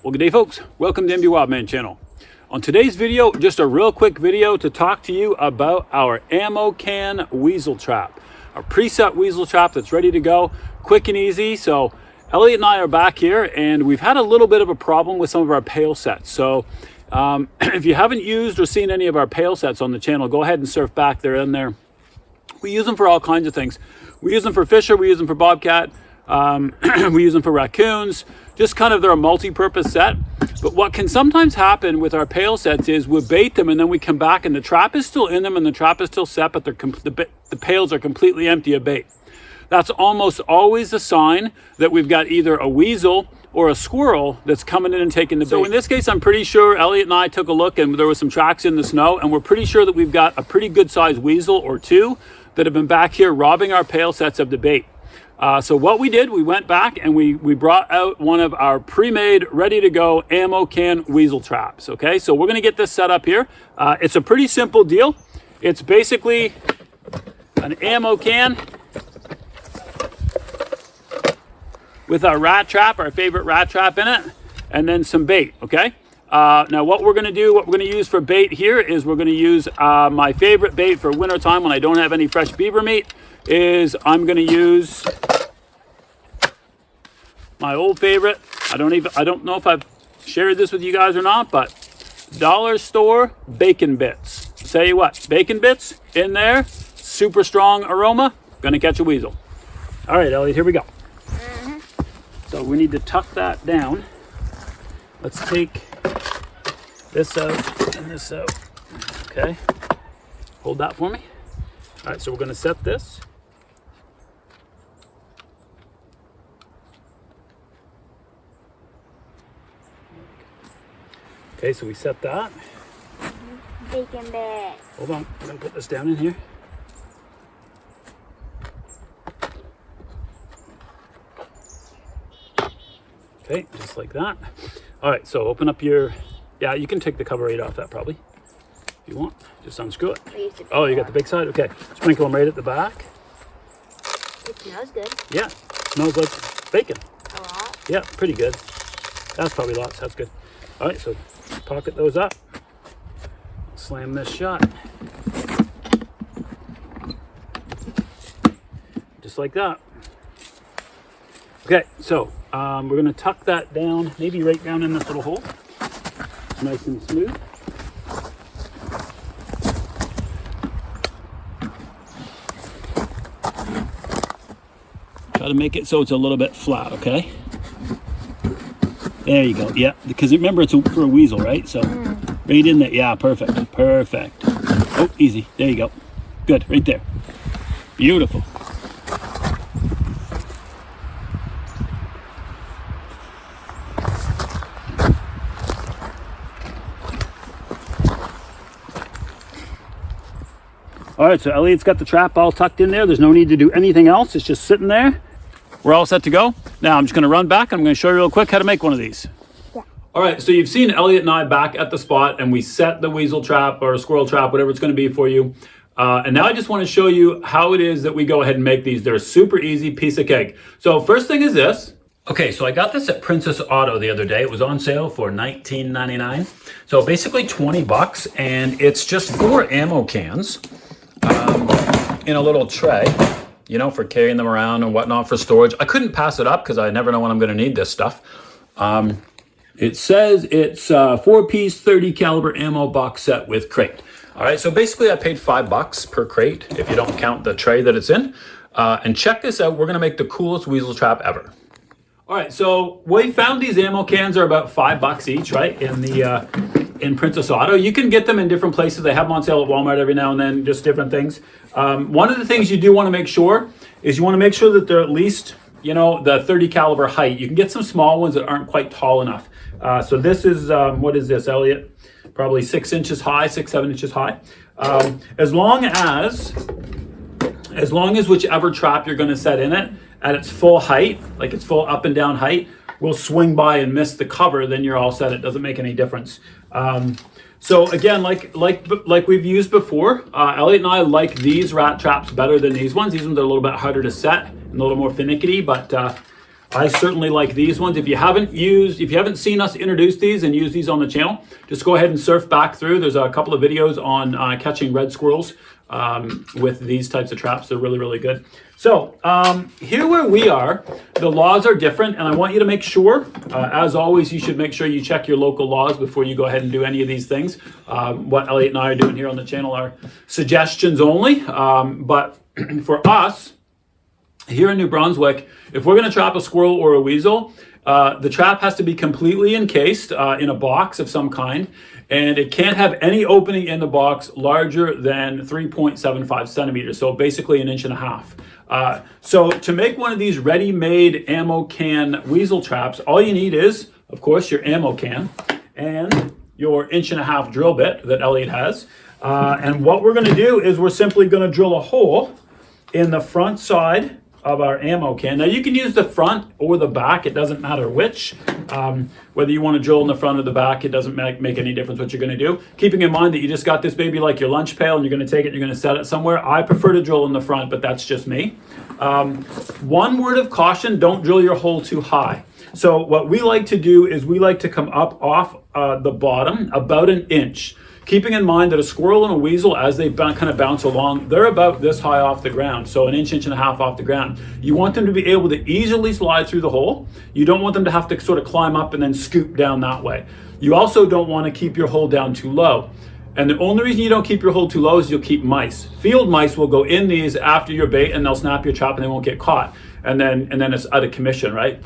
Well, good day folks, welcome to MD Wildman channel. On today's video, just a real quick video to talk to you about our Ammo Can Weasel Trap. Our preset weasel trap that's ready to go, quick and easy. So Elliot and I are back here and we've had a little bit of a problem with some of our pail sets. So if you haven't used or seen any of our pail sets on the channel, go ahead and surf back. They're in there. We use them for all kinds of things. We use them for fisher, we use them for bobcat, we use them for raccoons, just kind of they're a multi-purpose set. But what can sometimes happen with our pail sets is we bait them and then we come back and the trap is still in them and the trap is still set, but the pails are completely empty of bait. That's almost always a sign that we've got either a weasel or a squirrel that's coming in and taking the bait. So in this case, I'm pretty sure Elliot and I took a look and there was some tracks in the snow and we're pretty sure that we've got a pretty good sized weasel or two that have been back here robbing our pail sets of the bait. So what we did, we went back and we brought out one of our pre-made, ready to go Ammo Can Weasel Traps. Okay, so we're gonna get this set up here. It's a pretty simple deal. It's basically an ammo can with our rat trap, our favorite rat trap in it, and then some bait, okay? Now what we're gonna do, what we're gonna use for bait here is we're gonna use my favorite bait for winter time when I don't have any fresh beaver meat, is I'm gonna use my old favorite. I don't know if I've shared this with you guys or not, but dollar store bacon bits. Tell you what, bacon bits in there, super strong aroma, gonna catch a weasel. All right, Elliot, here we go. So we need to tuck that down. Let's take this out and this out. Okay, hold that for me. All right, so we're gonna set this. Okay, so we set that. Bacon bit. Hold on, I'm gonna put this down in here. Okay, just like that. All right, so open up your, yeah, you can take the cover right off that probably, if you want. Just unscrew it. Oh, you got the big side? Okay, sprinkle them right at the back. It smells good. Yeah, smells like bacon. A lot. Yeah, pretty good. That's probably lots, that's good. All right, so pocket those up. Slam this shut. Just like that. Okay, so we're gonna tuck that down, maybe right down in this little hole. Nice and smooth. Try to make it so it's a little bit flat, okay? There you go, yeah, because remember it's for a weasel, right? So right in there, yeah, perfect, perfect. Oh, easy, there you go. Good, right there. Beautiful. All right, so Elliot's got the trap all tucked in there. There's no need to do anything else. It's just sitting there. We're all set to go. Now I'm just gonna run back. I'm gonna show you real quick how to make one of these. Yeah. All right, so you've seen Elliot and I back at the spot and we set the weasel trap or squirrel trap, whatever it's gonna be for you. And now I just wanna show you how it is that we go ahead and make these. They're a super easy piece of cake. So first thing is this. Okay, so I got this at Princess Auto the other day. It was on sale for $19.99. So basically 20 bucks, and it's just 4 ammo cans in a little tray, you know, for carrying them around and whatnot for storage. I couldn't pass it up because I never know when I'm going to need this stuff. It says it's a 4-piece 30 caliber ammo box set with crate. All right, so basically I paid $5 per crate if you don't count the tray that it's in. And check this out, we're going to make the coolest weasel trap ever. All right, so we found these ammo cans are about $5 each, right? In Princess Auto. You can get them in different places. They have them on sale at Walmart every now and then, just different things. One of the things you do want to make sure is you want to make sure that they're at least, you know, the 30 caliber height. You can get some small ones that aren't quite tall enough. So this is, what is this, Elliot? Probably 6 inches high, 6-7 inches high. As long as whichever trap you're going to set in it at its full height, like its full up and down height, will swing by and miss the cover, then you're all set. It doesn't make any difference. So again, like we've used before, Elliot and I like these rat traps better than these ones. These ones are a little bit harder to set and a little more finicky, but I certainly like these ones. If you haven't seen us introduce these and use these on the channel, just go ahead and surf back through. There's a couple of videos on catching red squirrels with these types of traps. They're really, really good. So here where we are, the laws are different, and I want you to make sure, as always, you should make sure you check your local laws before you go ahead and do any of these things. What Elliot and I are doing here on the channel are suggestions only, but for us, here in New Brunswick, if we're going to trap a squirrel or a weasel, the trap has to be completely encased in a box of some kind, and it can't have any opening in the box larger than 3.75 centimeters, so basically 1.5 inches. So to make one of these ready-made ammo can weasel traps, all you need is, of course, your ammo can and your 1.5 inch drill bit that Elliot has. And what we're going to do is we're simply going to drill a hole in the front side of our ammo can. Now you can use the front or the back, it doesn't matter which. Whether you want to drill in the front or the back, it doesn't make any difference what you're going to do. Keeping in mind that you just got this baby like your lunch pail and you're going to take it, you're going to set it somewhere. I prefer to drill in the front, but that's just me. One word of caution, don't drill your hole too high. So what we like to do is we like to come up off the bottom about 1 inch. Keeping in mind that a squirrel and a weasel, as they kind of bounce along, they're about this high off the ground, so 1 inch, 1.5 inches off the ground. You want them to be able to easily slide through the hole. You don't want them to have to sort of climb up and then scoop down that way. You also don't want to keep your hole down too low. And the only reason you don't keep your hole too low is you'll keep mice. Field mice will go in these after your bait and they'll snap your trap and they won't get caught. And then it's out of commission, right?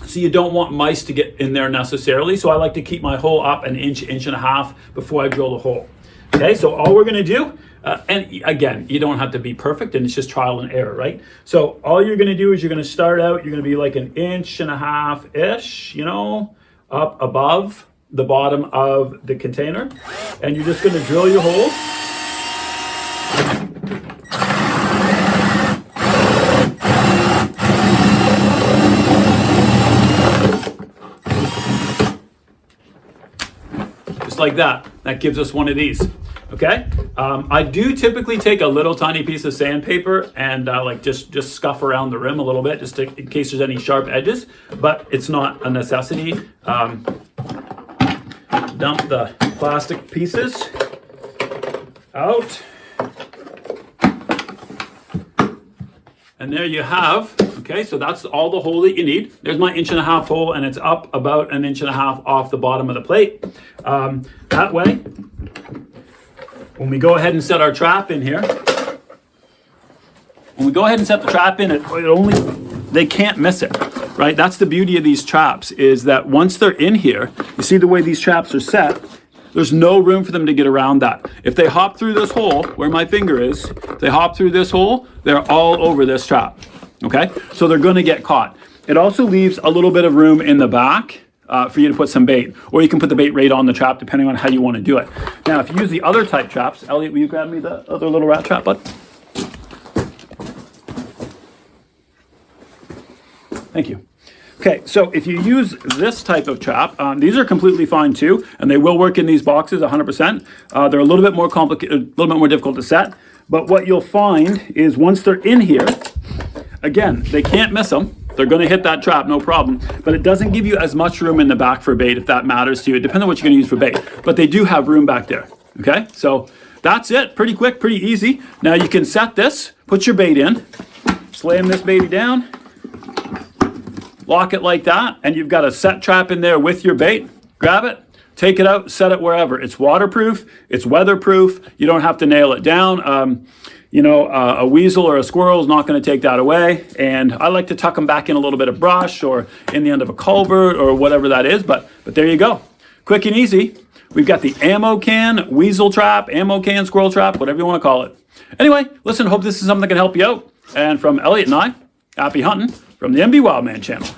So you don't want mice to get in there necessarily. So I like to keep my hole up 1 inch, 1.5 inches before I drill the hole. Okay, so all we're gonna do, and again, you don't have to be perfect and it's just trial and error, right? So all you're gonna do is you're gonna start out, you're gonna be like 1.5 inches-ish, you know, up above the bottom of the container. And you're just gonna drill your hole. Like that. That gives us one of these. Okay. I do typically take a little tiny piece of sandpaper and like just scuff around the rim a little bit, just in case there's any sharp edges, but it's not a necessity. Dump the plastic pieces out. And there you have, okay, so that's all the hole that you need. There's my 1.5 inch hole, and it's up about 1.5 inches off the bottom of the plate. That way, when we go ahead and set our trap in here, they can't miss it, right? That's the beauty of these traps, is that once they're in here, you see the way these traps are set, there's no room for them to get around that. If they hop through this hole, where my finger is, if they hop through this hole, they're all over this trap, okay? So they're gonna get caught. It also leaves a little bit of room in the back for you to put some bait, or you can put the bait right on the trap depending on how you wanna do it. Now, if you use the other type traps, Elliot, will you grab me the other little rat trap, bud? Thank you. Okay, so if you use this type of trap, these are completely fine too, and they will work in these boxes 100%. They're a little bit more complicated, a little bit more difficult to set, but what you'll find is once they're in here, again, they can't miss them. They're gonna hit that trap, no problem, but it doesn't give you as much room in the back for bait, if that matters to you. It depends on what you're gonna use for bait, but they do have room back there, okay? So that's it, pretty quick, pretty easy. Now you can set this, put your bait in, slam this baby down, lock it like that, and you've got a set trap in there with your bait. Grab it, take it out, set it wherever. It's waterproof, it's weatherproof, you don't have to nail it down. A weasel or a squirrel is not going to take that away, and I like to tuck them back in a little bit of brush or in the end of a culvert or whatever that is, but there you go. Quick and easy. We've got the Ammo Can Weasel Trap, Ammo Can Squirrel Trap, whatever you want to call it. Anyway, listen, hope this is something that can help you out. And from Elliot and I, happy hunting from the MB Wildman channel.